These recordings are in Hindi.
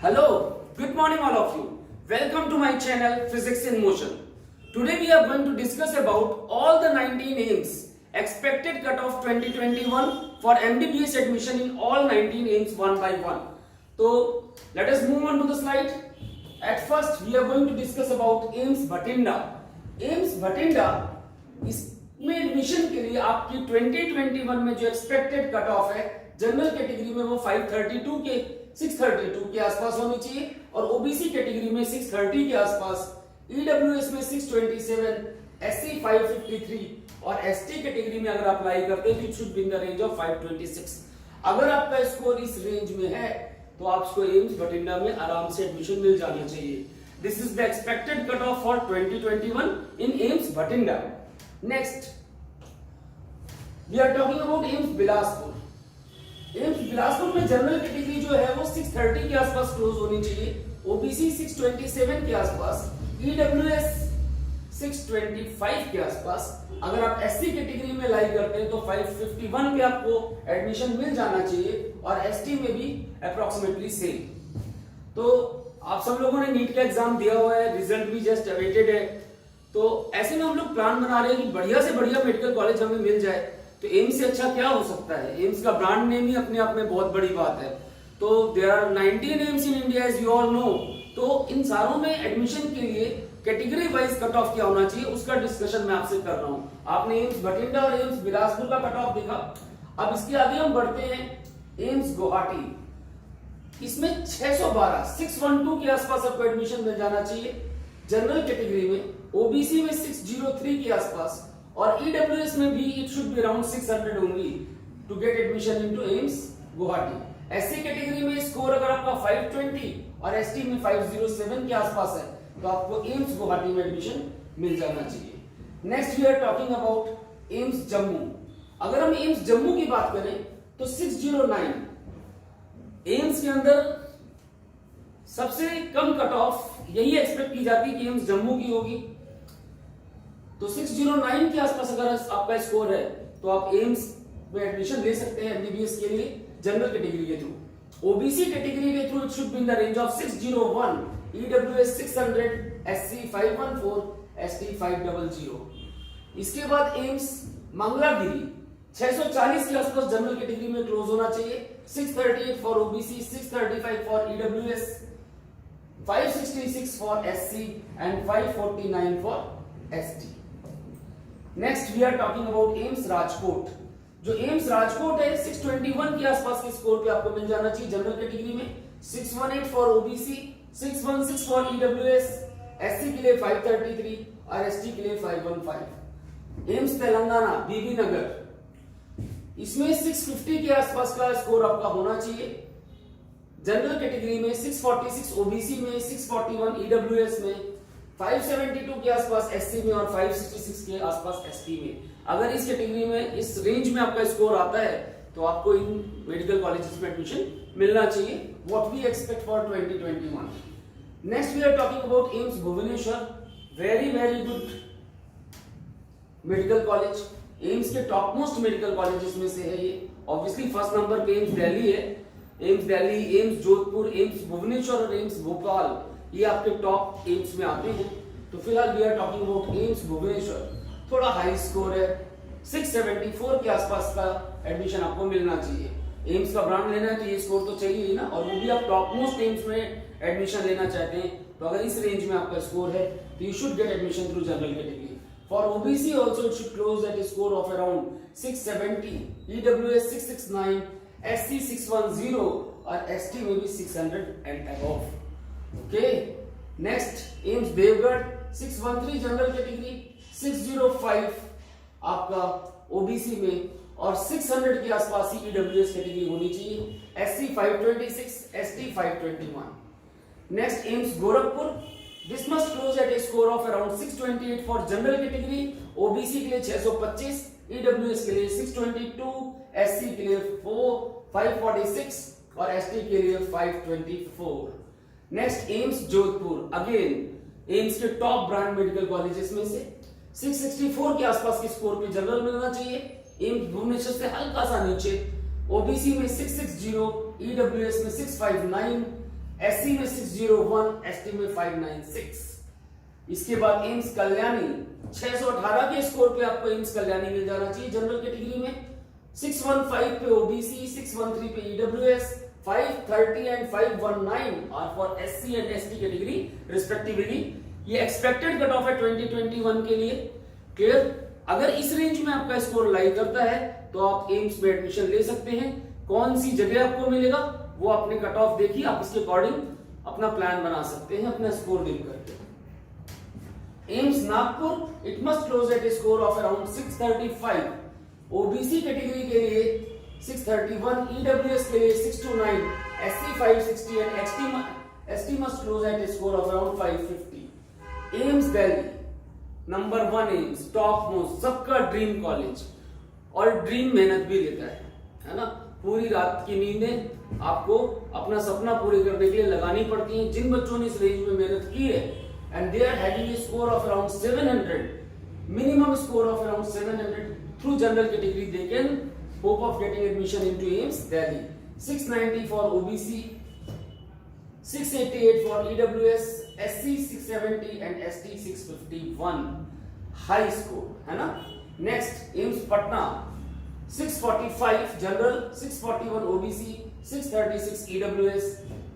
Hello, good morning all of you. Welcome to my channel Physics in Motion. Today we are going to discuss about all the 19 AIIMS expected cutoff 2021 for MBBS admission in all 19 AIIMS one by one. So let us move on to the slide. At first we are going to discuss about AIIMS Bhatinda. AIIMS Bhatinda इसमें एडमिशन के लिए आपकी 2021 में जो एक्सपेक्टेड कट ऑफ है जनरल कैटेगरी में वो 632 के आसपास होनी चाहिए और ओबीसी कैटेगरी में 630 के आसपास, ईडब्ल्यूएस में 627, एससी 553 और एसटी कैटेगरी में अगर अप्लाई करते हैं तो it should be in the range of 526। अगर आपका स्कोर इस रेंज में है तो आपको एम्स बठिंडा में आराम से एडमिशन मिल जाना चाहिए। This is the expected cut off for 2021 in AIIMS Bathinda. Next we are talking about AIIMS Bilaspur. AIIMS Bilaspur में जनरल कैटेगरी जो है वो 630 के आसपास क्लोज होनी चाहिए, ओबीसी 627 के आसपास, ईडब्ल्यूएस 625 के आसपास। अगर आप एससी कैटेगरी में लाई करते हैं तो 551 पे आपको एडमिशन मिल जाना चाहिए और एसटी में भी अप्रोक्सीमेटली सेम। तो आप सब लोगों ने नीट का एग्जाम दिया हुआ है, रिजल्ट भी जस्ट अवेटेड है, तो ऐसे में हम लोग प्लान बना रहे हैं कि बढ़िया से बढ़िया मेडिकल कॉलेज हमें मिल जाए। तो एम्स से अच्छा क्या हो सकता है? एम्स का ब्रांड नेम ही अपने आप में बहुत बड़ी बात है। तो there are 19 AIIMS in India as you all know. तो इन सारों में एडमिशन के लिए कैटेगरी वाइज कट ऑफ क्या होना चाहिए उसका डिस्कशन मैं आपसे कर रहा हूं। आपने एम्स बठिंडा और एम्स बिलासपुर का कट ऑफ देखा। अब इसके आगे हम बढ़ते हैं एम्स गुवाहाटी। इसमें 612 के आसपास आपको एडमिशन मिल जाना चाहिए जनरल कैटेगरी में, ओबीसी में 603 के आसपास और ईडब्ल्यूएस में भी it should be around 600 only to get admission into AIIMS Guwahati. SC category में स्कोर अगर आपका 520 और एसटी में 507 के आसपास है तो आपको एम्स गुवाहाटी में एडमिशन मिल जाना चाहिए। Next we are talking about AIIMS Jammu. अगर हम एम्स जम्मू की बात करें तो 609 एम्स के अंदर सबसे कम कट ऑफ यही एक्सपेक्ट की जाती है कि एम्स जम्मू की होगी। तो 609 के आसपास अगर आपका स्कोर है तो आप एम्स में एडमिशन ले सकते हैं एमबीबीएस के लिए जनरल कैटेगरी के थ्रू। ओबीसी कैटेगरी के through it should be in the range of 601, EWS 600, SC 514, ST 500। इसके बाद एम्स मंगलागिरी 640 के आसपास जनरल कैटेगरी में क्लोज होना चाहिए, 638 for OBC, 635 for EWS, 566 for SC and 549 for ST. Next we are talking about AIIMS Rajkot. जो एम्स राजकोट है 621 के आसपास के स्कोर पे आपको मिल जाना चाहिए जनरल कैटेगरी में, 618 for OBC, 616 for EWS, SC के लिए 533 और एसटी के लिए 515। एम्स तेलंगाना बीबी नगर, इसमें 650 के आसपास का स्कोर आपका होना चाहिए जनरल कैटेगरी में, 646 ओबीसी में, 641 ईडब्ल्यूएस में, 572 के आसपास एससी में और 566 के आसपास एसटी में। अगर इस कैटेगरी में इस रेंज में आपका स्कोर आता है तो आपको इन मेडिकल कॉलेजेस में एडमिशन मिलना चाहिए, what we expect for 2021। Next we are talking about AIIMS Bhubaneswar. Very very good medical college, AIIMS के टॉप मोस्ट मेडिकल कॉलेजेस में से है ये। ऑब्वियसली फर्स्ट नंबर पे एम्स दिल्ली है, AIIMS Delhi, AIIMS Jodhpur, AIIMS Bhubaneswar और एम्स भोपाल ये आपके टॉप एम्स में आते हैं। तो फिलहाल we are talking about AIIMS Bhubaneswar, थोड़ा हाई स्कोर है, 674 के आसपास का एडमिशन आपको मिलना चाहिए। एम्स का ब्रांड लेना है तो ये स्कोर तो चाहिए ही ना, और वो भी आप टॉप मोस्ट एम्स में एडमिशन लेना चाहते हैं तो अगर इस रेंज में आपका स्कोर है तो you should get admission through general category. For OBC also it should close at a score of around 670, EWS 669, SC 610 और एसटी में भी 600 and above. Okay, next AIIMS देवगढ़ 613 जनरल कैटेगरी, 605 आपका ओबीसी में और 600 के आसपास ही ईडब्ल्यूएस कैटेगरी होनी चाहिए, SC 526, ST 521। Next AIIMS Gorakhpur, this must close at a score of around 628 for general category, OBC के लिए 625, ईडब्ल्यूएस के लिए 622, एससी के लिए 546 और एसटी के लिए 524। Next AIIMS Jodhpur, again AIIMS के टॉप ब्रांड मेडिकल कॉलेजेस में से 664 के आसपास के स्कोर पे जनरल मिलना चाहिए। एम्स भुवनेश्वर से हल्का सा नीचे, ओबीसी में 660, ईडब्ल्यूएस में 659, एससी में 601, एसटी में 596। इसके बाद एम्स कल्याणी 618 के स्कोर पे आपको एम्स कल्याणी मिल जाना चाहिए जनरल कैटेगरी में। 615 पे ओबीसी, 613 पे EWS, 530 and 519 are for SC and ST category respectively. ये एक्सपेक्टेड कट ऑफ है 2021 के लिए। क्लियर? अगर इस रेंज में आपका स्कोर लाई करता है तो आप एम्स में एडमिशन ले सकते हैं। कौन सी जगह आपको मिलेगा वो अपने कट ऑफ देखिए, आप इसके अकॉर्डिंग अपना प्लान बना सकते हैं अपना स्कोर देख करके। AIIMS Nagpur, it must close at a score of around 635। OBC category के लिए 631, ईडब्ल्यूएस के लिए 629, SC 560 and ST must close at a score of around 550। AIIMS Delhi number 1 AIIMS, top most, सबका ड्रीम कॉलेज और ड्रीम मेहनत भी लेता है ना। पूरी रात की नींदें आपको अपना सपना पूरे करने के लिए लगानी पड़ती हैं। जिन बच्चों ने इस रेंज में मेहनत की है and they are having a score of around 700, minimum score of around 700 through general category, they can hope of getting admission into AIIMS Delhi. 690 for OBC, 688 for EWS, SC 670 and ST 651, high score है ना। Next AIIMS Patna 645 general, 641 OBC, 636 EWS,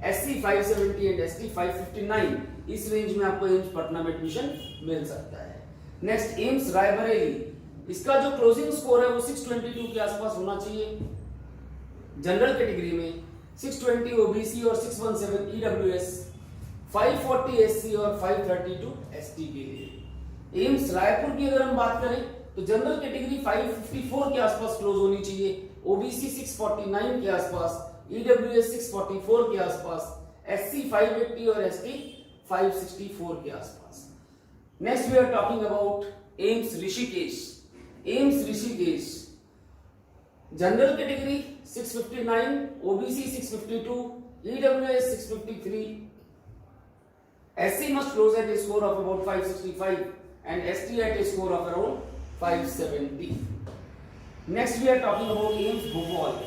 SC 570 and ST 559। इस रेंज में आपको एम्स पटना में एडमिशन मिल सकता है। नेक्स्ट एम्स रायबरेली, इसका जो क्लोजिंग स्कोर है वो 622 के आसपास होना चाहिए जनरल कैटेगरी में, 620 ओबीसी और 617 ईडब्ल्यूएस, 540 एससी और 532 एसटी के लिए। एम्स रायपुर की अगर हम बात करें तो जनरल कैटेगरी 554 के आसपास क्लोज होनी चाहिए, ओबीसी 649 के आसपास, ईडब्ल्यूएस 644 के आसपास, एससी 580 और एसटी 564 के आसपास। Next we are talking about AIIMS Rishikesh. AIIMS Rishikesh general category 659, OBC 652, EWS 653, SC must close at a score of about 565 and ST at a score of around 570. Next we are talking about AIIMS Bhopal.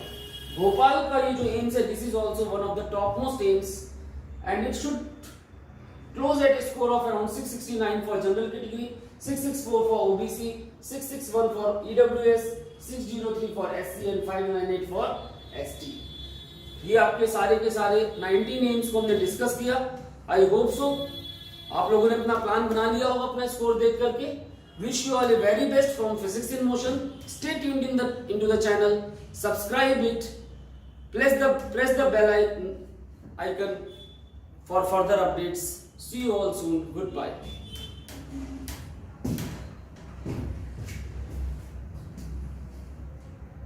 Bhopal का ये जो एम्स है, this is also one of the topmost AIIMS and it should close at a score of around 669 for general category, 664 for OBC, 661 for EWS, 603 for SC and 598 for ST. ये आपके सारे के सारे 19 एम्स को हमने डिस्कस किया। आई होप सो आप लोगों ने अपना प्लान बना लिया होगा अपना स्कोर देख करके। Wish you all a very best from physics in motion. Stay tuned into the channel, subscribe it, press the bell icon for further updates. See you all soon. Goodbye.